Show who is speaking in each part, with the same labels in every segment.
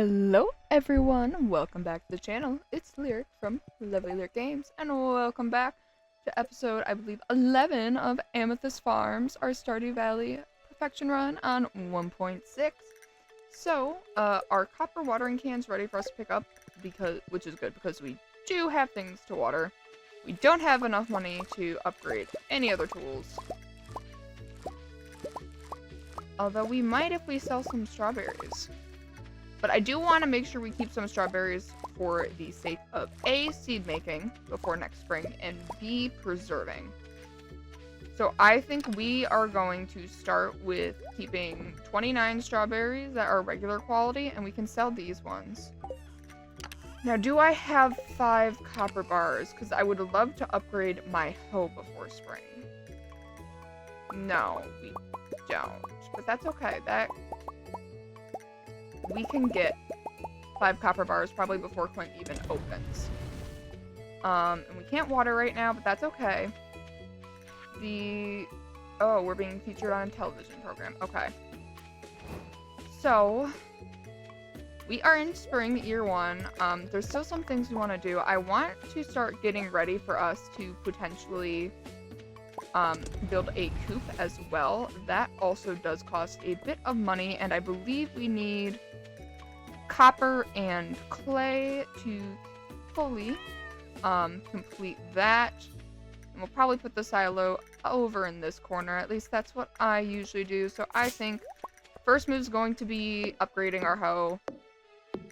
Speaker 1: Hello everyone, welcome back to the channel. It's Lyric from Lovely Lyric Games, and welcome back to episode, I believe, 11 of Amethyst Farms, our Stardew Valley perfection run on 1.6. So, our copper watering can's ready for us to pick up, which is good because we do have things to water. We don't have enough money to upgrade any other tools. Although we might if we sell some strawberries. But I do want to make sure we keep some strawberries for the sake of A, seed making before next spring, and B, preserving. So I think we are going to start with keeping 29 strawberries that are regular quality, and we can sell these ones. Now, do I have 5 copper bars? Because I would love to upgrade my hoe before spring. No, we don't. But that's okay. We can get 5 copper bars probably before Quinn even opens. And we can't water right now, but that's okay. Oh, we're being featured on a television program. Okay. So, we are in spring, year 1. There's still some things we want to do. I want to start getting ready for us to potentially build a coop as well. That also does cost a bit of money, and I believe we need copper and clay to fully complete that. And we'll probably put the silo over in this corner. At least that's what I usually do. So I think first move is going to be upgrading our hoe.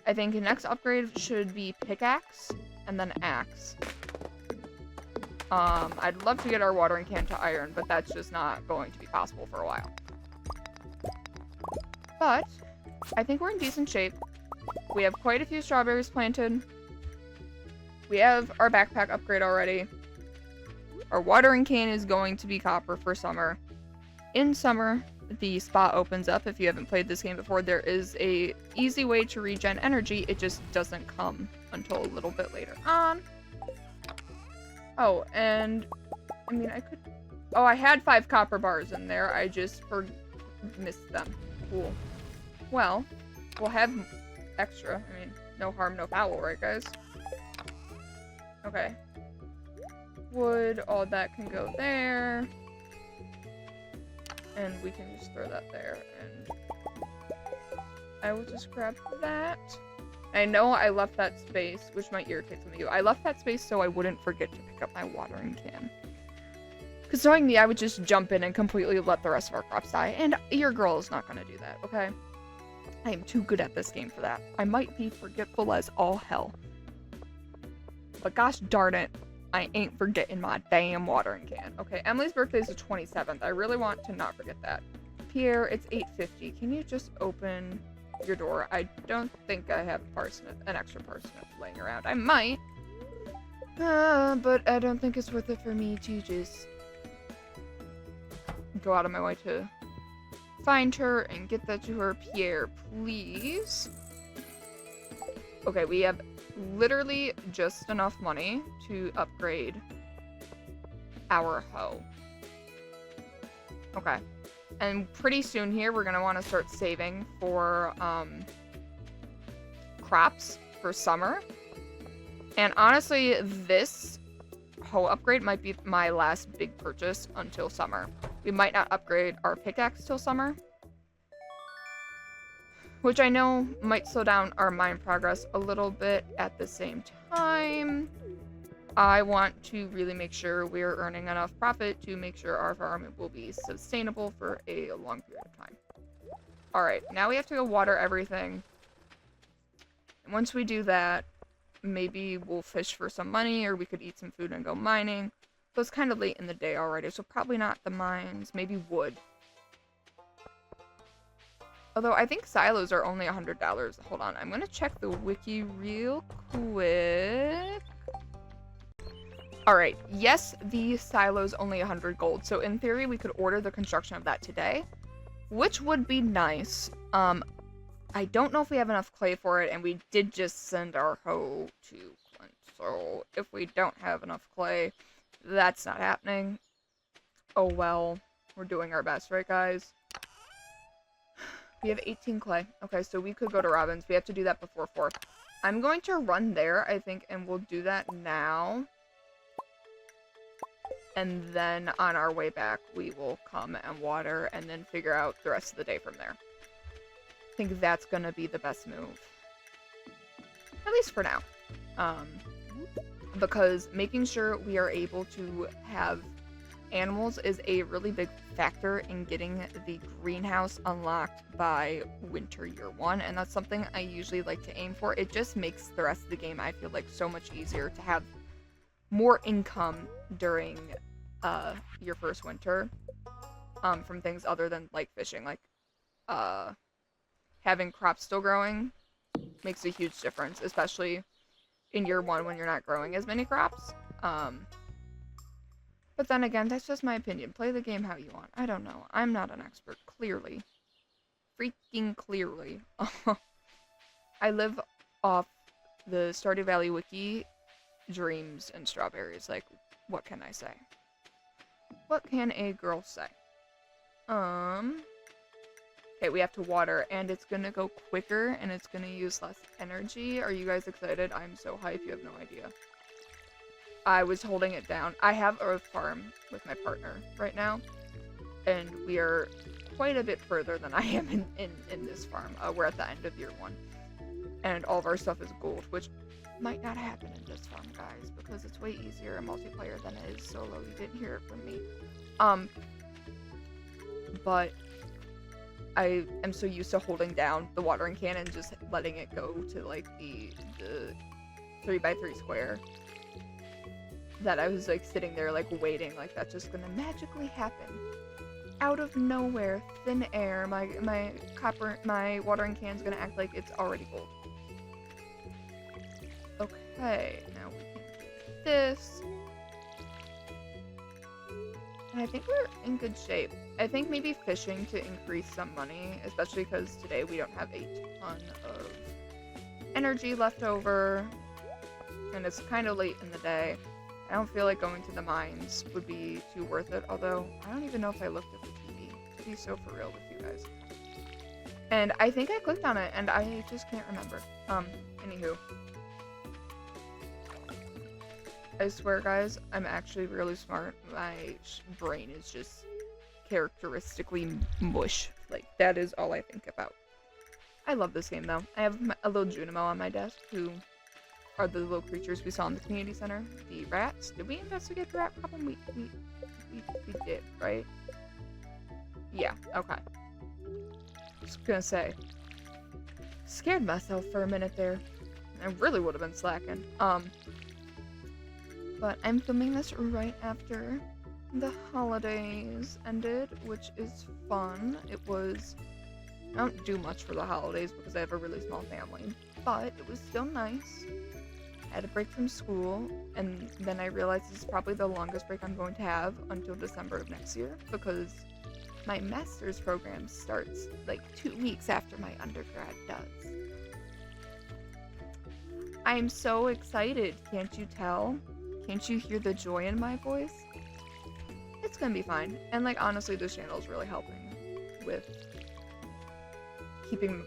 Speaker 1: I think the next upgrade should be pickaxe and then axe. I'd love to get our watering can to iron, but that's just not going to be possible for a while. But I think we're in decent shape. We have quite a few strawberries planted. We have our backpack upgrade already. Our watering can is going to be copper for summer. In summer, the spot opens up. If you haven't played this game before, there is a easy way to regen energy. It just doesn't come until a little bit later on. Oh, and I mean, I had 5 copper bars in there. I just missed them. Cool. Well, we'll have extra. I mean, no harm, no foul, right, guys? Okay. Wood, all that can go there. And we can just throw that there. And I will just grab that. I know I left that space, which might irritate some of you. I left that space so I wouldn't forget to pick up my watering can. Because knowing me, I would just jump in and completely let the rest of our crops die. And your girl is not going to do that, okay? I am too good at this game for that. I might be forgetful as all hell. But gosh darn it, I ain't forgetting my damn watering can. Okay, Emily's birthday is the 27th. I really want to not forget that. Pierre, it's 8:50. Can you just open your door? I don't think I have an extra parsnip laying around. I might. But I don't think it's worth it for me to just go out of my way to find her and get that to her. Pierre, please. Okay, we have literally just enough money to upgrade our hoe. Okay. And pretty soon here, we're going to want to start saving for crops for summer. And honestly, this hoe upgrade might be my last big purchase until summer. We might not upgrade our pickaxe till summer, which I know might slow down our mine progress a little bit. At the same time, I want to really make sure we're earning enough profit to make sure our farm will be sustainable for a long period of time. Alright, now we have to go water everything. And once we do that, maybe we'll fish for some money, or we could eat some food and go mining. So it's kind of late in the day already, so probably not the mines, maybe wood. Although I think silos are only $100. Hold on, I'm going to check the wiki real quick. Alright, yes, the silo's only 100 gold, so in theory we could order the construction of that today, which would be nice. I don't know if we have enough clay for it, and we did just send our hoe to Clint, so if we don't have enough clay, that's not happening. Oh well, we're doing our best, right guys? We have 18 clay. Okay, so we could go to Robin's. We have to do that before 4. I'm going to run there, I think, and we'll do that now. And then on our way back, we will come and water and then figure out the rest of the day from there. I think that's going to be the best move. At least for now. Because making sure we are able to have animals is a really big factor in getting the greenhouse unlocked by winter year 1, and that's something I usually like to aim for. It just makes the rest of the game, I feel like, so much easier to have more income during your first winter from things other than like fishing. Like having crops still growing makes a huge difference, especially in year 1 when you're not growing as many crops. But then again, that's just my opinion. Play the game how you want. I don't know. I'm not an expert, clearly. Freaking clearly. I live off the Stardew Valley wiki, dreams and strawberries. Like, what can I say? What can a girl say? Okay, we have to water, and it's gonna go quicker, and it's gonna use less energy. Are you guys excited? I'm so hyped, you have no idea. I was holding it down. I have a farm with my partner right now, and we are quite a bit further than I am in this farm. We're at the end of year 1, and all of our stuff is gold, which might not happen in this farm, guys, because it's way easier in multiplayer than it is solo. You didn't hear it from me. But I am so used to holding down the watering can and just letting it go to like the 3x3 square, that I was like sitting there like waiting, like that's just gonna magically happen out of nowhere, thin air. My watering can's gonna act like it's already gold. Okay, now we can do this. And I think we're in good shape. I think maybe fishing to increase some money, especially because today we don't have a ton of energy left over, and it's kind of late in the day. I don't feel like going to the mines would be too worth it, although I don't even know if I looked at the TV, to be so for real with you guys. And I think I clicked on it, and I just can't remember. Anywho. I swear, guys, I'm actually really smart. My brain is just characteristically mush. Like, that is all I think about. I love this game, though. I have a little Junimo on my desk, who are the little creatures we saw in the community center. The rats. Did we investigate the rat problem? We did, right? Yeah, okay. Just gonna say. Scared myself for a minute there. I really would have been slacking. But I'm filming this right after the holidays ended, which is fun. It was... I don't do much for the holidays because I have a really small family, but it was still nice. I had a break from school, and then I realized this is probably the longest break I'm going to have until December of next year, because my master's program starts like 2 weeks after my undergrad does. I'm so excited, can't you tell? Can't you hear the joy in my voice? It's gonna be fine. And like, honestly, this channel is really helping with keeping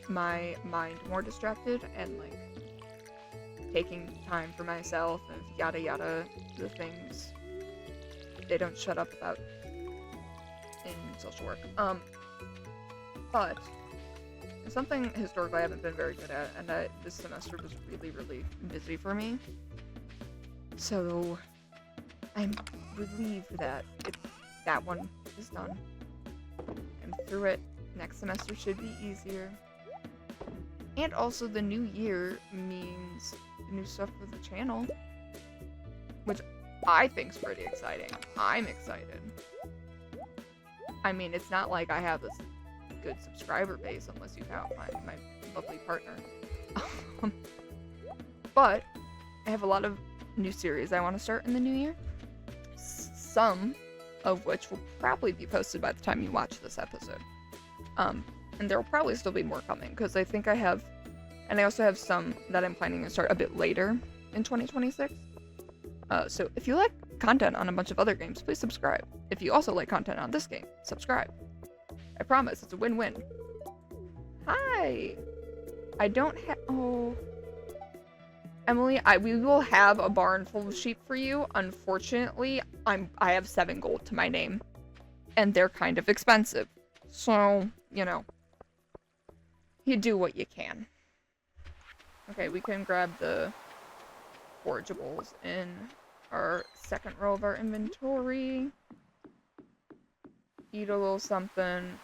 Speaker 1: my mind more distracted and like taking time for myself and yada yada, the things they don't shut up about in social work. But something historically I haven't been very good at, and this semester was really, really busy for me. So I'm relieved that that one is done. I'm through it. Next semester should be easier. And also the new year means new stuff for the channel, which I think is pretty exciting. I'm excited. I mean, it's not like I have this good subscriber base unless you count my lovely partner. But I have a lot of new series I want to start in the new year. Some of which will probably be posted by the time you watch this episode. And there will probably still be more coming, because I think I have, and I also have some that I'm planning to start a bit later in 2026. So if you like content on a bunch of other games, please subscribe. If you also like content on this game, subscribe. I promise, it's a win-win. Hi! I don't have... Oh... Emily, we will have a barn full of sheep for you. Unfortunately, I have 7 gold to my name. And they're kind of expensive. So, you know. You do what you can. Okay, we can grab the forageables in our second row of our inventory. Eat a little something.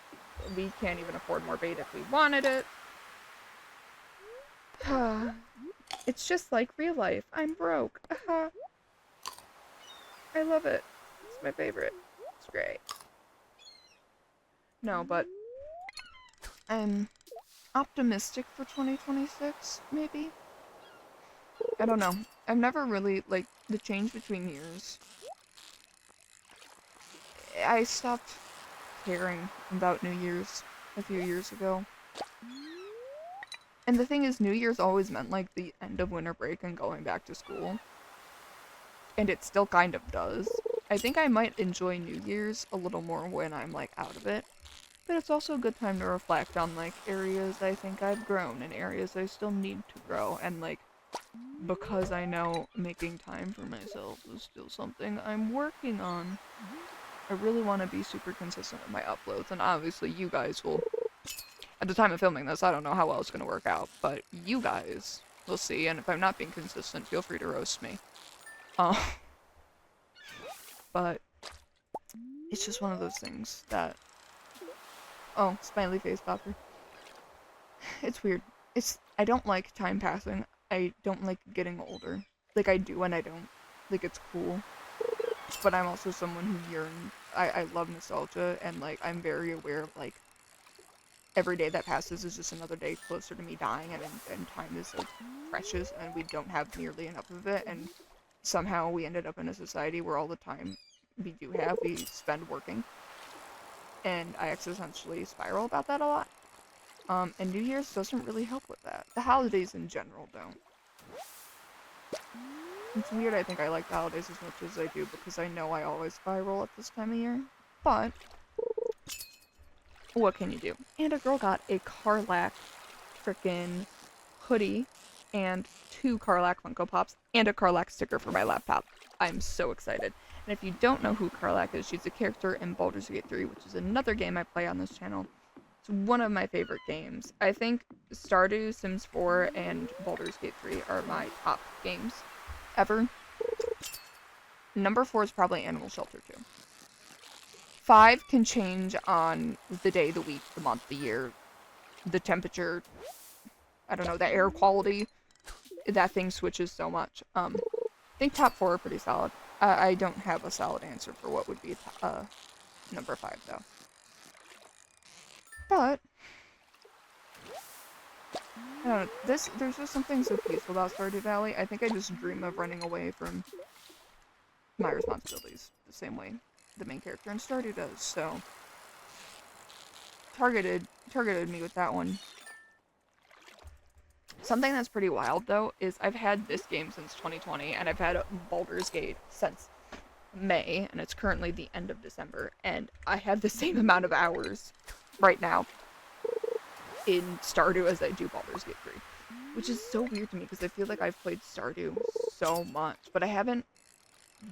Speaker 1: We can't even afford more bait if we wanted it. It's just like real life. I'm broke. I love it. It's my favorite. It's great. No, but I'm optimistic for 2026, maybe? I don't know. I've never really, like, the change between years. I stopped caring about New Year's a few years ago. And the thing is, New Year's always meant, like, the end of winter break and going back to school. And it still kind of does. I think I might enjoy New Year's a little more when I'm, like, out of it. But it's also a good time to reflect on, like, areas I think I've grown and areas I still need to grow. And, like, because I know making time for myself is still something I'm working on. I really want to be super consistent with my uploads, and obviously you guys will... At the time of filming this, I don't know how well it's going to work out, but you guys will see, and if I'm not being consistent, feel free to roast me. But it's just one of those things that... Oh, smiley face popper. It's weird. I don't like time passing. I don't like getting older. Like, I do and I don't. Like, it's cool. But I'm also someone who yearns. I love nostalgia, and, like, I'm very aware of, like, every day that passes is just another day closer to me dying, and time is so precious, and we don't have nearly enough of it, and somehow we ended up in a society where all the time we do have, we spend working. And I existentially spiral about that a lot. And New Year's doesn't really help with that. The holidays in general don't. It's weird, I think I like the holidays as much as I do because I know I always spiral at this time of year. But, what can you do? And a girl got a Carlac frickin' hoodie and 2 Carlac Funko Pops and a Carlac sticker for my laptop. I'm so excited. And if you don't know who Carlac is, she's a character in Baldur's Gate 3, which is another game I play on this channel. It's one of my favorite games. I think Stardew, Sims 4, and Baldur's Gate 3 are my top games ever. Number 4 is probably Animal Shelter 2. 5 can change on the day, the week, the month, the year, the temperature, I don't know, the air quality. That thing switches so much. I think top 4 are pretty solid. I don't have a solid answer for what would be number 5, though. But, I don't know, there's just something so peaceful about Stardew Valley. I think I just dream of running away from my responsibilities the same way the main character in Stardew does, so targeted me with that one. Something that's pretty wild, though, is I've had this game since 2020, and I've had Baldur's Gate since May, and it's currently the end of December, and I have the same amount of hours right now in Stardew as I do Baldur's Gate 3, which is so weird to me, because I feel like I've played Stardew so much, but I haven't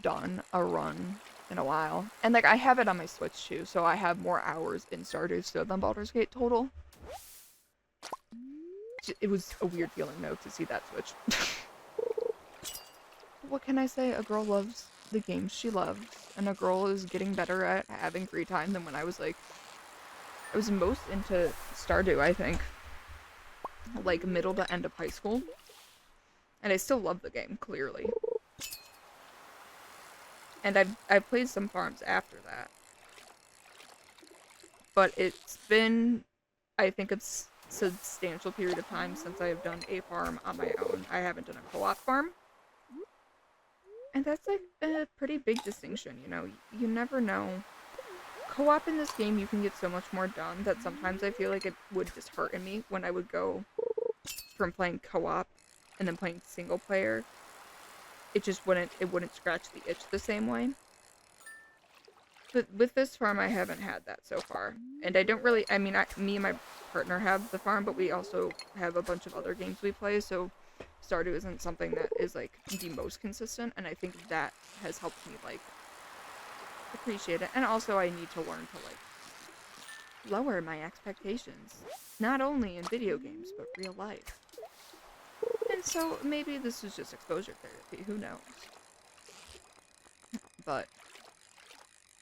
Speaker 1: done a run in a while. And, like, I have it on my Switch, too, so I have more hours in Stardew still than Baldur's Gate total. It was a weird feeling, though, to see that switch. What can I say? A girl loves the games she loves, and a girl is getting better at having free time than when I was, like... I was most into Stardew, I think. Like, middle to end of high school. And I still love the game, clearly. And I've played some farms after that. But it's been, I think, a substantial period of time since I have done a farm on my own. I haven't done a co-op farm. And that's, like, a pretty big distinction, you know? You never know. Co-op in this game, you can get so much more done that sometimes I feel like it would dishearten me when I would go from playing co-op and then playing single player. It just wouldn't scratch the itch the same way. But with this farm, I haven't had that so far. And I don't really, I mean, me and my partner have the farm, but we also have a bunch of other games we play, so Stardew isn't something that is, like, the most consistent, and I think that has helped me, like, appreciate it. And also, I need to learn to, like, lower my expectations. Not only in video games, but real life. And so, maybe this is just exposure therapy, who knows? But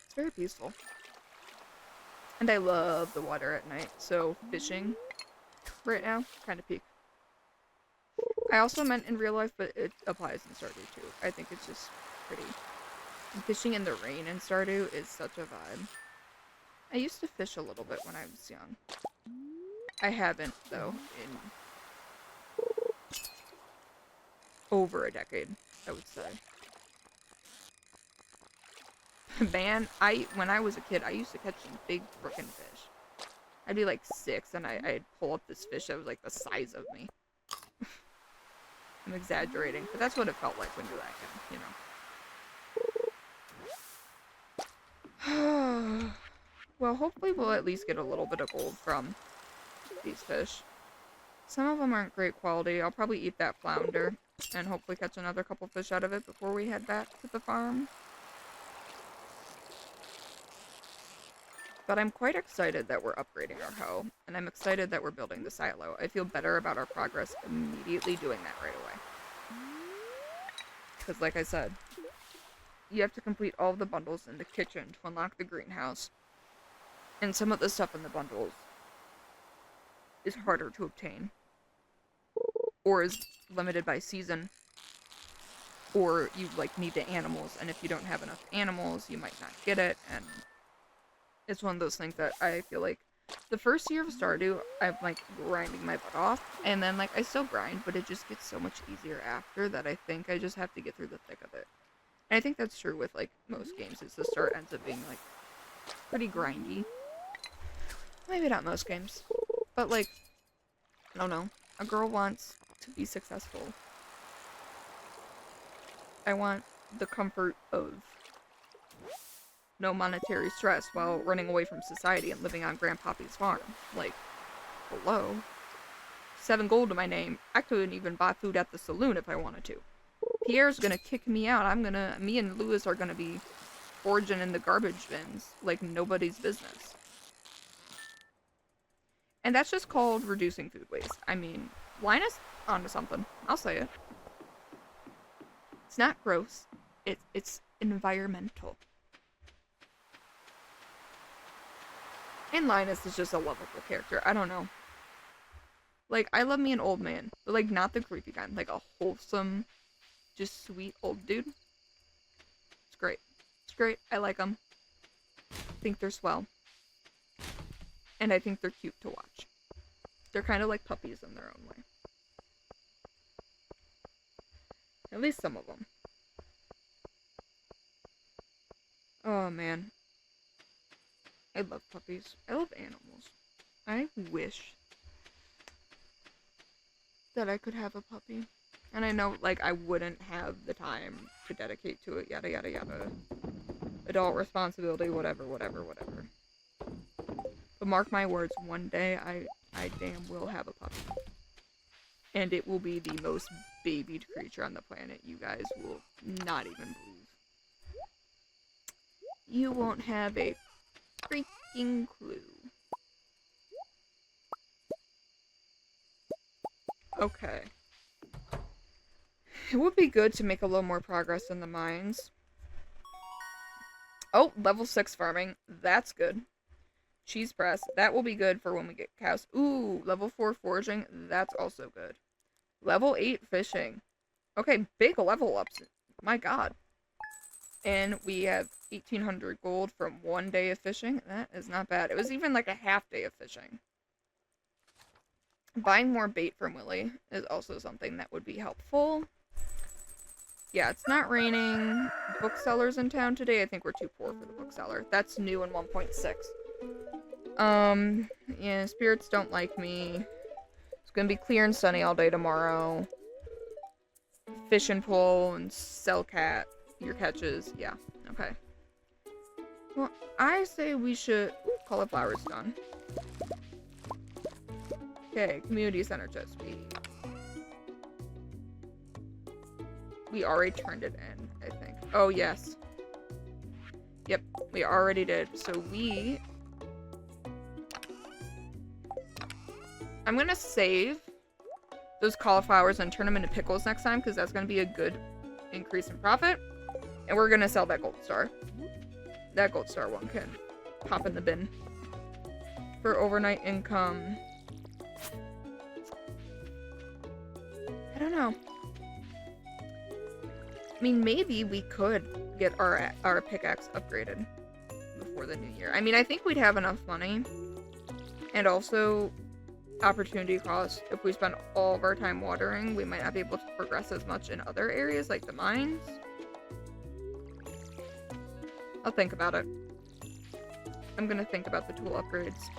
Speaker 1: it's very peaceful. And I love the water at night, so fishing right now, kind of peak. I also meant in real life, but it applies in Stardew too. I think it's just pretty. And fishing in the rain in Stardew is such a vibe. I used to fish a little bit when I was young. I haven't, though, in over a decade, I would say. Man, when I was a kid, I used to catch some big frickin' fish. I'd be like 6, and I'd pull up this fish that was like the size of me. I'm exaggerating, but that's what it felt like when you're that young, you know. Well, hopefully we'll at least get a little bit of gold from these fish. Some of them aren't great quality. I'll probably eat that flounder, and hopefully catch another couple fish out of it before we head back to the farm. But I'm quite excited that we're upgrading our hoe, and I'm excited that we're building the silo. I feel better about our progress immediately doing that right away. Because like I said, you have to complete all of the bundles in the kitchen to unlock the greenhouse. And some of the stuff in the bundles is harder to obtain. Or is limited by season. Or you, like, need the animals, and if you don't have enough animals, you might not get it, and it's one of those things that I feel like the first year of Stardew, I'm, like, grinding my butt off, and then, like, I still grind, but it just gets so much easier after that I think I just have to get through the thick of it. And I think that's true with, like, most games, is the start ends up being, like, pretty grindy. Maybe not most games, but, like, I don't know. A girl wants to be successful. I want the comfort of no monetary stress while running away from society and living on Grandpappy's farm. Like, hello? 7 gold to my name. I couldn't even buy food at the saloon if I wanted to. Pierre's gonna kick me out. Me and Louis are gonna be foraging in the garbage bins like nobody's business. And that's just called reducing food waste. I mean, Linus onto something. I'll say it. It's not gross. It's environmental. And Linus is just a lovable character. I don't know. Like, I love me an old man. But, like, not the creepy kind. Like, a wholesome, just sweet old dude. It's great. It's great. I like them. I think they're swell. And I think they're cute to watch. They're kind of like puppies in their own way. At least some of them. Oh, man. I love puppies. I love animals. I wish that I could have a puppy. And I know, like, I wouldn't have the time to dedicate to it, yada yada yada. Adult responsibility, whatever. But mark my words, one day I damn will have a puppy. And it will be the most babied creature on the planet. You guys will not even believe. You won't have a freaking clue. Okay. It would be good to make a little more progress in the mines. Oh, level 6 farming. That's good. Cheese press. That will be good for when we get cows. Ooh, level 4 foraging. That's also good. Level 8 fishing. Okay, big level ups. My god. And we have 1,800 gold from 1 day of fishing. That is not bad. It was even like a half day of fishing. Buying more bait from Willy is also something that would be helpful. Yeah, it's not raining. Booksellers in town today. I think we're too poor for the bookseller. That's new in 1.6. Yeah, spirits don't like me. It's gonna be clear and sunny all day tomorrow. Fish and pull and sell cat your catches. Yeah, okay. Well, I say we should... Ooh, cauliflower's done. Okay, community center chest. We already turned it in, I think. Oh, yes. Yep, we already did. So I'm gonna save those cauliflowers and turn them into pickles next time, because that's gonna be a good increase in profit. And we're gonna sell that gold star. That gold star one can pop in the bin for overnight income. I don't know. I mean, maybe we could get our pickaxe upgraded before the new year. I mean, I think we'd have enough money. And also, opportunity cost. If we spend all of our time watering, we might not be able to progress as much in other areas, like the mines. I'll think about it. I'm gonna think about the tool upgrades.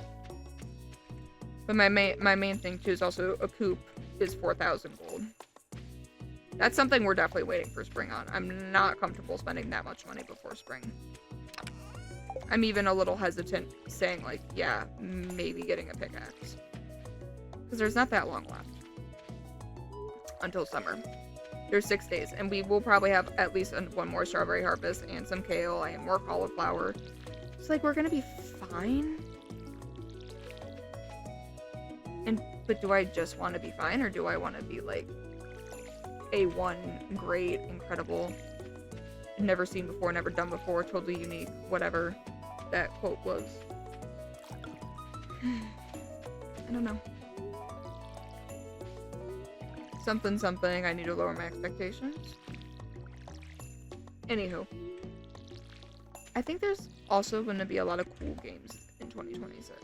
Speaker 1: But my main thing, too, is also a coop is 4,000 gold. That's something we're definitely waiting for spring on. I'm not comfortable spending that much money before spring. I'm even a little hesitant saying, like, yeah, maybe getting a pickaxe. Because there's not that long left. Until summer. There's 6 days. And we will probably have at least one more strawberry harvest and some kale and more cauliflower. It's like, we're going to be fine. But do I just want to be fine? Or do I want to be, like, A1, great, incredible, never seen before, never done before, totally unique, whatever that quote was. I don't know. Something, I need to lower my expectations. Anywho. I think there's also going to be a lot of cool games in 2026.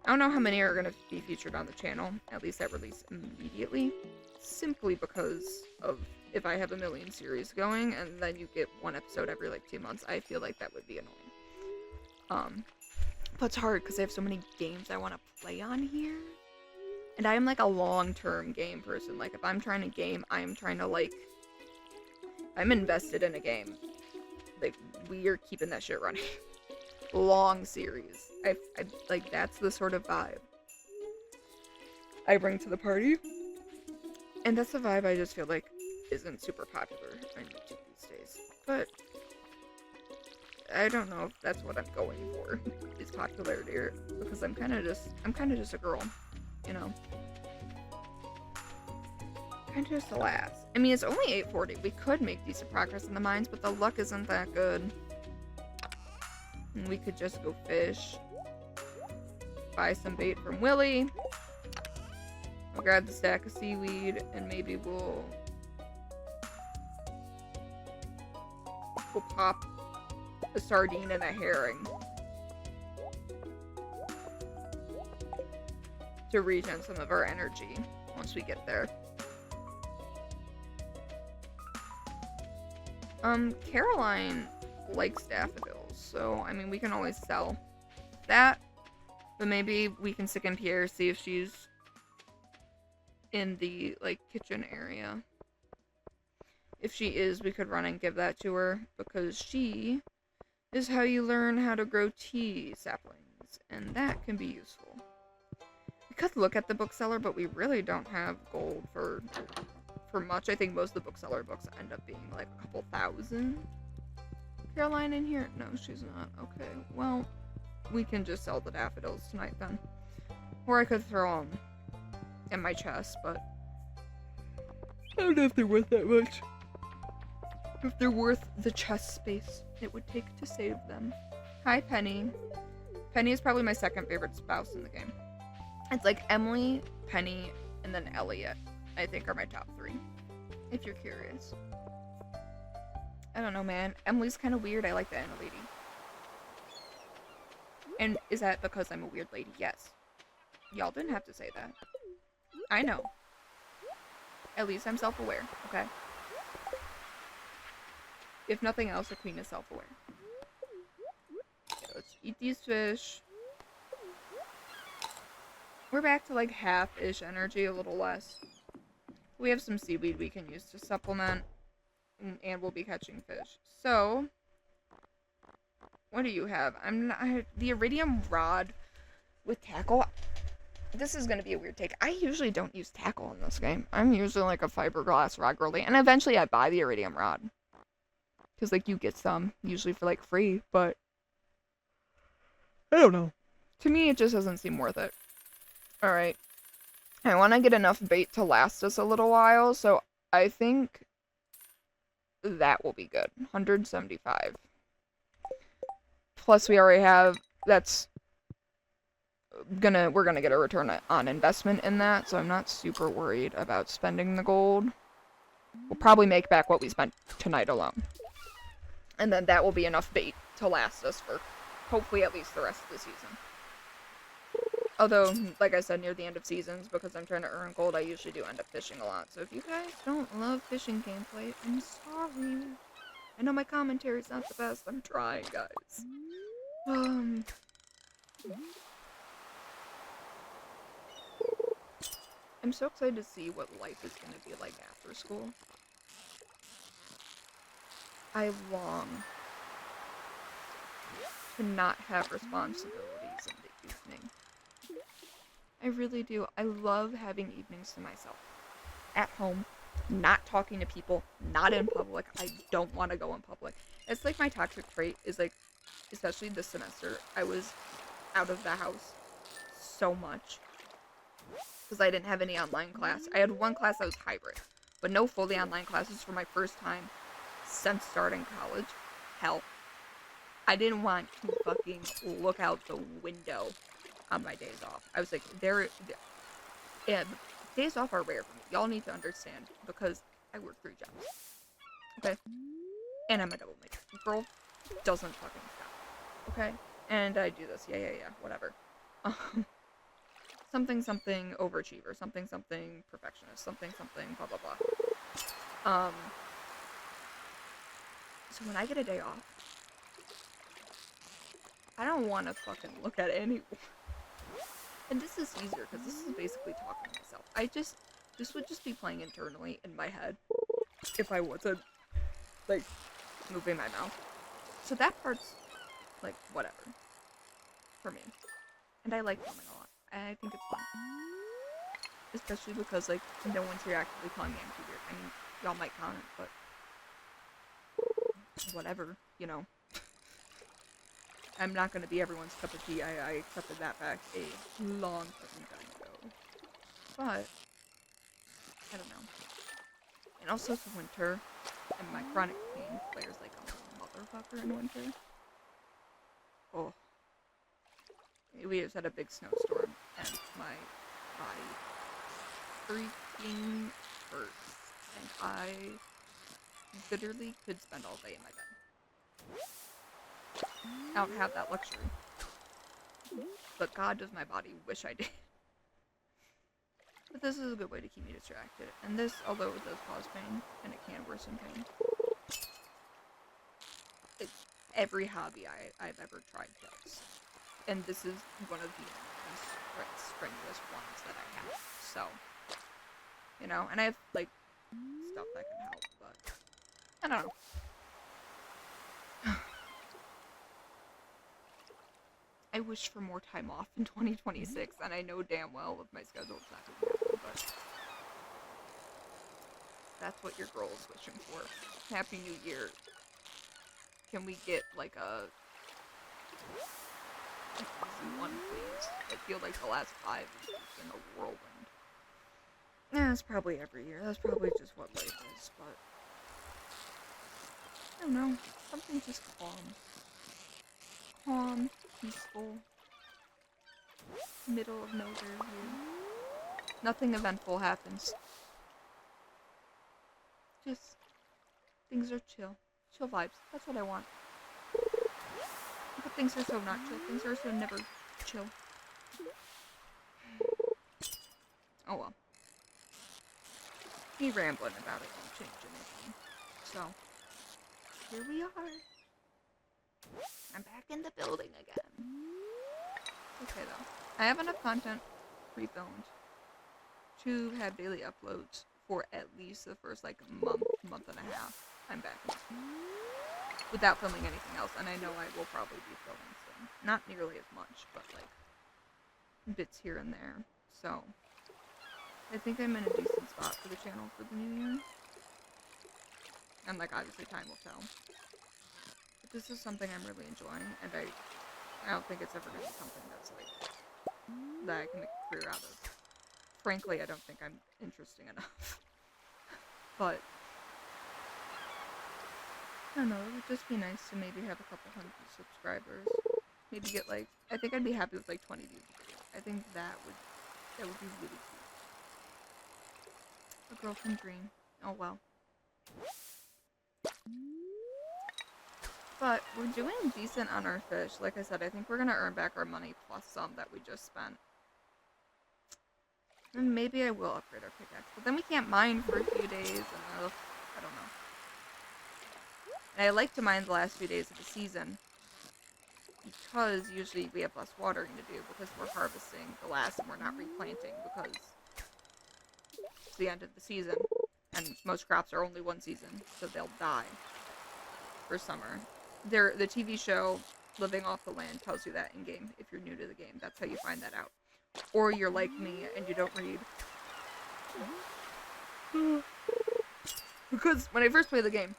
Speaker 1: I don't know how many are going to be featured on the channel, at least at release immediately. Simply because of if I have a million series going and then you get one episode every like 2 months, I feel like that would be annoying. But it's hard because I have so many games I want to play on here. And I am like a long-term game person. Like if I'm trying to game, I'm trying to like, I'm invested in a game. Like we are keeping that shit running. Long series. I like that's the sort of vibe I bring to the party. And that's a vibe I just feel like isn't super popular on YouTube these days. But I don't know if that's what I'm going for, is popularity, or because I'm kind of just a girl, you know. Kind of just a lass. I mean, it's only 8:40. We could make decent progress in the mines, but the luck isn't that good. And we could just go fish. Buy some bait from Willie. We'll grab the stack of seaweed, and maybe we'll pop a sardine and a herring to regen some of our energy once we get there. Caroline likes daffodils, so I mean we can always sell that, but maybe we can stick in Pierre, see if she's in the like kitchen area. If she is, we could run and give that to her, because she is how you learn how to grow tea saplings, and that can be useful. We could look at the bookseller, but we really don't have gold for much. I think most of the bookseller books end up being like a couple thousand. Caroline in here? No, she's not. Okay, well, we can just sell the daffodils tonight then. Or I could throw them in my chest, but I don't know if they're worth that much. If they're worth the chest space it would take to save them. Hi, Penny. Penny is probably my second favorite spouse in the game. It's like Emily, Penny, and then Elliot, I think are my top 3. If you're curious. I don't know, man. Emily's kind of weird. I like the Anna lady. And is that because I'm a weird lady? Yes. Y'all didn't have to say that. I know. At least I'm self-aware, okay? If nothing else, the queen is self-aware. Okay, let's eat these fish. We're back to like half-ish energy, a little less. We have some seaweed we can use to supplement, and we'll be catching fish. So, What do you have? The iridium rod with tackle. This is gonna be a weird take. I usually don't use tackle in this game. I'm usually like a fiberglass rod girly, and eventually I buy the iridium rod. Because, like, you get some, usually for, like, free, but I don't know. To me, it just doesn't seem worth it. Alright. I want to get enough bait to last us a little while, so I think that will be good. 175. Plus, we already have, we're gonna get a return on investment in that, so I'm not super worried about spending the gold. We'll probably make back what we spent tonight alone. And then that will be enough bait to last us for hopefully at least the rest of the season. Although, like I said, near the end of seasons, because I'm trying to earn gold, I usually do end up fishing a lot. So if you guys don't love fishing gameplay, I'm sorry. I know my commentary's not the best. I'm trying, guys. I'm so excited to see what life is going to be like after school. I long to not have responsibilities in the evening. I really do. I love having evenings to myself. At home, not talking to people, not in public. I don't want to go in public. It's like my toxic trait is like, especially this semester, I was out of the house so much. Because I didn't have any online class. I had one class that was hybrid, but no fully online classes for my first time since starting college. Hell, I didn't want to fucking look out the window on my days off. I was like, yeah, days off are rare for me. Y'all need to understand, because I work 3 jobs. Okay? And I'm a double major. Girl doesn't fucking stop. Okay? And I do this. Yeah, whatever. Something overachiever. Something perfectionist. Something blah blah blah. So when I get a day off, I don't want to fucking look at anyone. And this is easier, because this is basically talking to myself. This would just be playing internally in my head if I wasn't, like, moving my mouth. So that part's, like, whatever. For me. And I like filming a lot. I think it's fun. Especially because, like, no one's here actively telling me I'm too weird. I mean, y'all might comment, but whatever, you know. I'm not gonna be everyone's cup of tea. I accepted that fact a long fucking time ago. But I don't know. And also it's winter, and my chronic pain flares like a motherfucker in winter. Oh. We just had a big snowstorm, and my body freaking hurts. And I literally could spend all day in my bed. I don't have that luxury. But God does my body wish I did. But this is a good way to keep me distracted. And this, although it does cause pain, and it can worsen pain, every hobby I've ever tried does. And this is one of the most strenuous ones that I have. So, you know, and I have, like, stuff that can help, but I don't know. I wish for more time off in 2026, and I know damn well with my schedule it's not going to happen, but that's what your girl is wishing for. Happy New Year. Can we get, like, an easy one, please? I feel like the last 5 has just been a whirlwind. Yeah, that's probably every year. That's probably just what life is, but I don't know. Something just calm. Calm, peaceful, middle of nowhere here. Nothing eventful happens. Just, things are chill. Chill vibes. That's what I want. But things are so not chill. Things are so never chill. Oh well. Me rambling about it won't change anything. So, here we are. I'm back in the building again. Okay though. I have enough content pre-filmed to have daily uploads for at least the first like month and a half. I'm back. without filming anything else, and I know I will probably be filming soon. Not nearly as much, but like bits here and there. So I think I'm in a decent spot for the channel for the new year. And like obviously time will tell. But this is something I'm really enjoying, and I don't think it's ever gonna be something that's like that I can make a career out of. Frankly, I don't think I'm interesting enough. But I don't know, it would just be nice to maybe have a couple hundred subscribers. Maybe get like, I think I'd be happy with like 20 views a video. I think that would be really cute. A girl can dream. Oh well. But we're doing decent on our fish. Like I said, I think we're gonna earn back our money plus some that we just spent. And maybe I will upgrade our pickaxe, but then we can't mine for a few days, and I don't know. And I like to mine the last few days of the season, because usually we have less watering to do, because we're harvesting the last and we're not replanting, because it's the end of the season, and most crops are only one season, so they'll die for summer. The TV show Living Off the Land tells you that in-game, if you're new to the game. That's how you find that out. Or you're like me and you don't read. Because when I first played the game,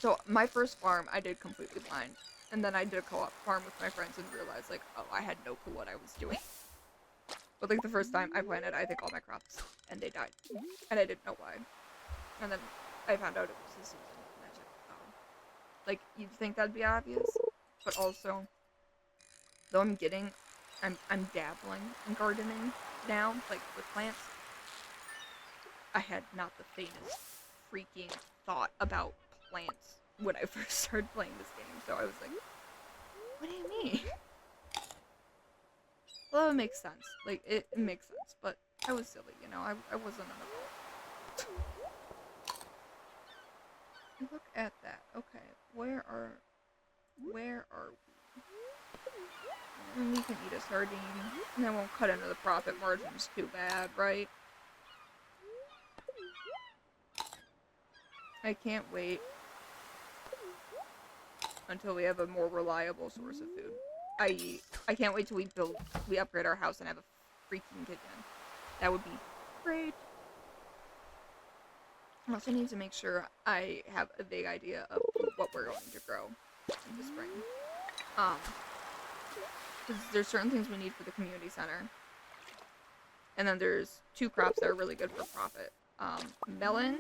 Speaker 1: so my first farm I did completely blind. And then I did a co-op farm with my friends and realized like, oh, I had no clue what I was doing. But like the first time I planted, I think all my crops, and they died. And I didn't know why. And then I found out it was the season. And I was like, oh. Like, you'd think that'd be obvious. But also, though I'm dabbling in gardening now, like with plants. I had not the faintest freaking thought about plants when I first started playing this game, so I was like, what do you mean? Well, it makes sense. Like, it makes sense, but I was silly, you know? I wasn't an adult. Look at that. Okay, where are we? And we can eat a sardine, and that won't cut into the profit margins too bad, right? I can't wait until we have a more reliable source of food. I can't wait till we upgrade our house and have a freaking kitchen. That would be great. I also need to make sure I have a vague idea of what we're going to grow in the spring. Because there's certain things we need for the community center. And then there's two crops that are really good for profit. Melons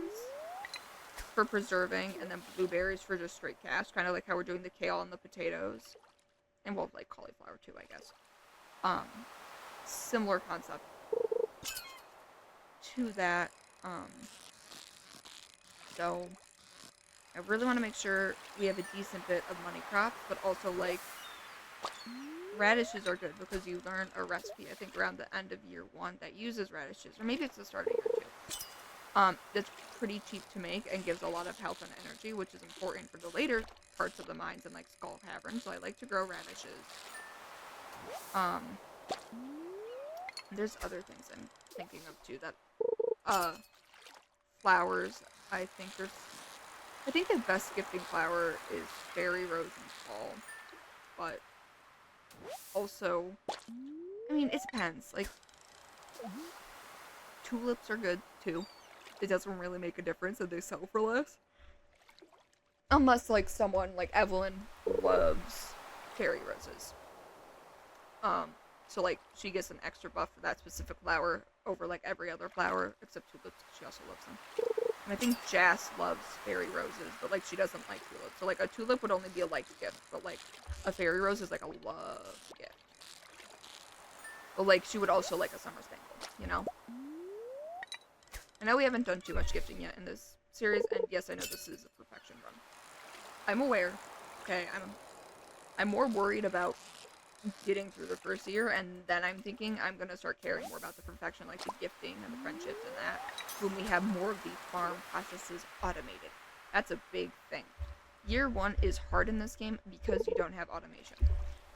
Speaker 1: for preserving, and then blueberries for just straight cash. Kind of like how we're doing the kale and the potatoes. And well, like cauliflower too, I guess. Similar concept to that. So I really want to make sure we have a decent bit of money crops, but also like radishes are good because you learn a recipe, I think around the end of year 1 that uses radishes, or maybe it's the start of year 2. That's pretty cheap to make and gives a lot of health and energy, which is important for the later parts of the mines and like Skull Cavern, so I like to grow radishes. There's other things I'm thinking of too that, flowers, I think the best gifting flower is Fairy Rose and Fall, but also, I mean, it depends, like, tulips are good too. It doesn't really make a difference and they sell for less. Unless, like, someone like Evelyn loves fairy roses. So, like, she gets an extra buff for that specific flower over, like, every other flower, except tulips, she also loves them. And I think Jas loves fairy roses, but, like, she doesn't like tulips. So, like, a tulip would only be a liked gift, but, like, a fairy rose is, like, a love gift. But, like, she would also like a summer spangle, you know? I know we haven't done too much gifting yet in this series, and yes, I know this is a perfection run. I'm aware, okay, I'm more worried about getting through the first year, and then I'm thinking I'm gonna start caring more about the perfection, like the gifting and the friendships and that, when we have more of the farm processes automated. That's a big thing. Year 1 is hard in this game because you don't have automation.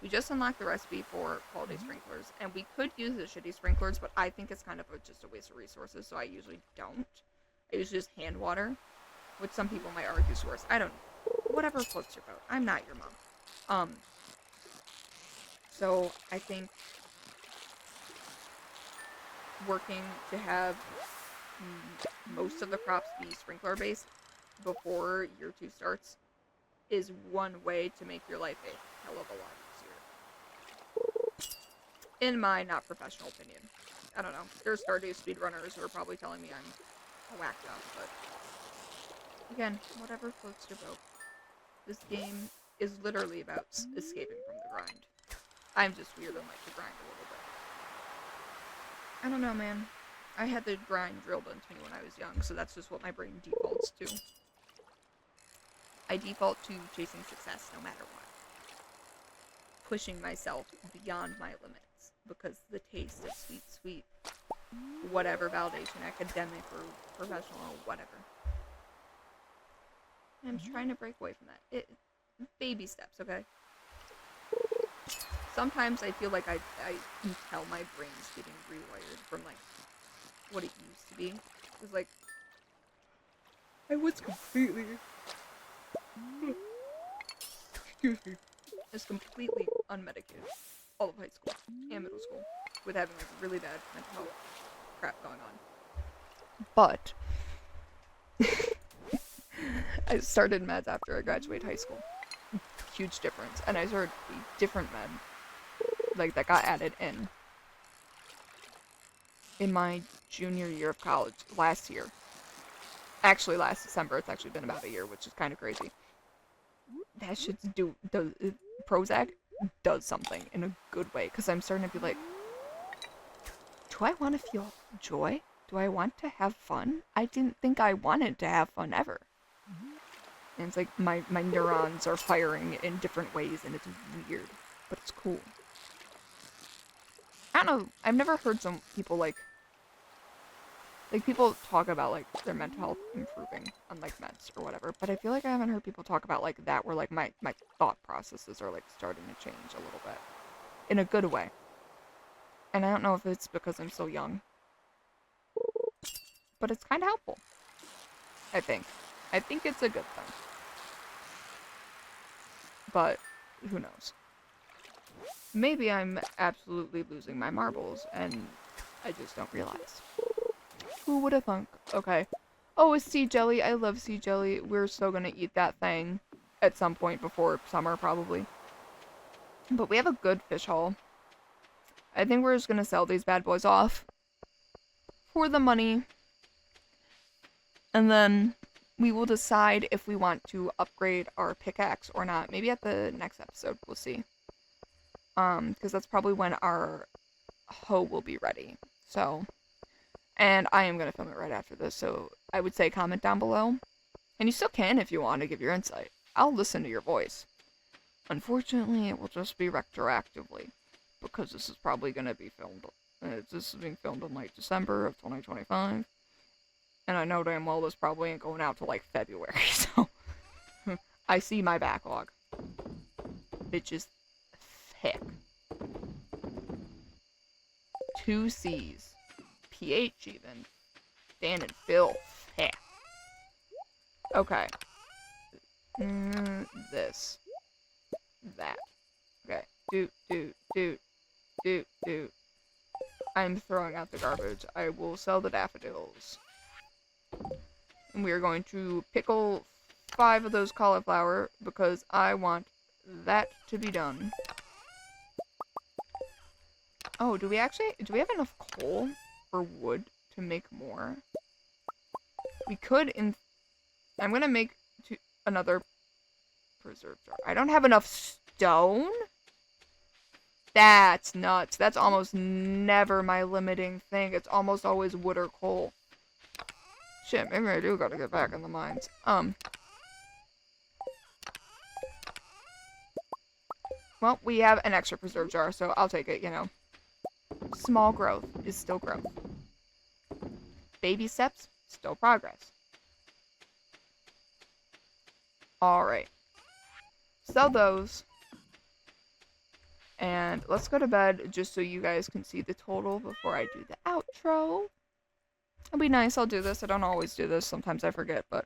Speaker 1: We just unlocked the recipe for quality sprinklers, and we could use the shitty sprinklers, but I think it's kind of just a waste of resources, so I usually don't. I usually just hand water, which some people might argue is worse. I don't know. whatever floats your boat. I'm not your mom. So I think working to have most of the crops be sprinkler based before year 2 starts is one way to make your life a hell of a lot easier. In my not professional opinion. I don't know. There's Stardew speedrunners who are probably telling me I'm whacked up, but again, whatever floats your boat. This game is literally about escaping from the grind. I'm just weird and like to grind a little bit. I don't know, man. I had the grind drilled into me when I was young, so that's just what my brain defaults to. I default to chasing success no matter what. Pushing myself beyond my limits, because the taste of sweet, whatever validation, academic or professional or whatever. I'm just trying to break away from that. Baby steps, okay? Sometimes I feel like I can tell my brain's getting rewired from, like, what it used to be. It was like, I was completely... Excuse me. I was completely unmedicated. All of high school and middle school. With having, like, really bad mental health crap going on. But... I started meds after I graduated high school. Huge difference. And I started a different med. Like, that got added in my junior year of college, last year. Actually, last December. It's actually been about a year, which is kind of crazy. That shit Prozac does something in a good way, because I'm starting to be like, do I want to feel joy? Do I want to have fun? I didn't think I wanted to have fun ever. And it's like, my neurons are firing in different ways, and it's weird, but it's cool. I don't know, I've never heard some people, like people talk about, like, their mental health improving on, like, meds or whatever, but I feel like I haven't heard people talk about, like, that, where, like, my thought processes are, like, starting to change a little bit. In a good way. And I don't know if it's because I'm so young. But it's kind of helpful. I think. I think it's a good thing. But, who knows? Maybe I'm absolutely losing my marbles, and I just don't realize. Who would have thunk? Okay. Oh, a sea jelly. I love sea jelly. We're so gonna eat that thing at some point before summer, probably. But we have a good fish haul. I think we're just gonna sell these bad boys off for the money. And then we will decide if we want to upgrade our pickaxe or not. Maybe at the next episode. We'll see. Because that's probably when our hoe will be ready. So... And I am going to film it right after this, so I would say comment down below. And you still can if you want to give your insight. I'll listen to your voice. Unfortunately, it will just be retroactively, because this is probably going to be filmed. This is being filmed in, like, December of 2025. And I know damn well this probably ain't going out till, like, February, so... I see my backlog. Bitch is thick. 2 C's. PH even. Dan and Phil. Heck. Okay. This. That. Okay. Do. I'm throwing out the garbage. I will sell the daffodils. And we are going to pickle 5 of those cauliflower because I want that to be done. Oh, do we have enough coal or wood to make more? We could I'm gonna make another preserve jar. I don't have enough stone? That's nuts. That's almost never my limiting thing. It's almost always wood or coal. Shit, maybe I do gotta get back in the mines. Well, we have an extra preserve jar, so I'll take it, you know. Small growth is still growth. Baby steps, still progress. Alright. Sell those. And let's go to bed just so you guys can see the total before I do the outro. It'll be nice, I'll do this. I don't always do this. Sometimes I forget, but...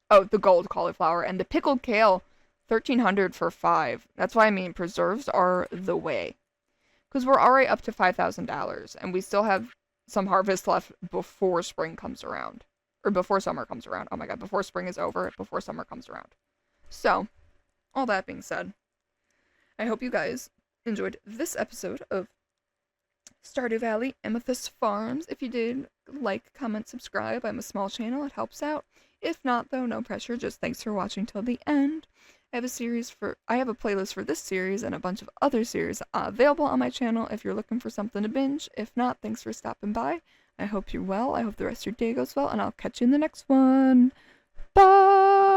Speaker 1: Oh, the gold cauliflower. And the pickled kale, 1,300 for 5. That's why I mean preserves are the way. Because we're already up to $5,000. And we still have some harvest left before spring comes around. Or before summer comes around. Oh my god, before spring is over, before summer comes around. So, all that being said, I hope you guys enjoyed this episode of Stardew Valley Amethyst Farms. If you did, like, comment, subscribe. I'm a small channel, it helps out. If not, though, no pressure, just thanks for watching till the end. I have a playlist for this series and a bunch of other series available on my channel if you're looking for something to binge. If not, thanks for stopping by. I hope you're well. I hope the rest of your day goes well, and I'll catch you in the next one. Bye!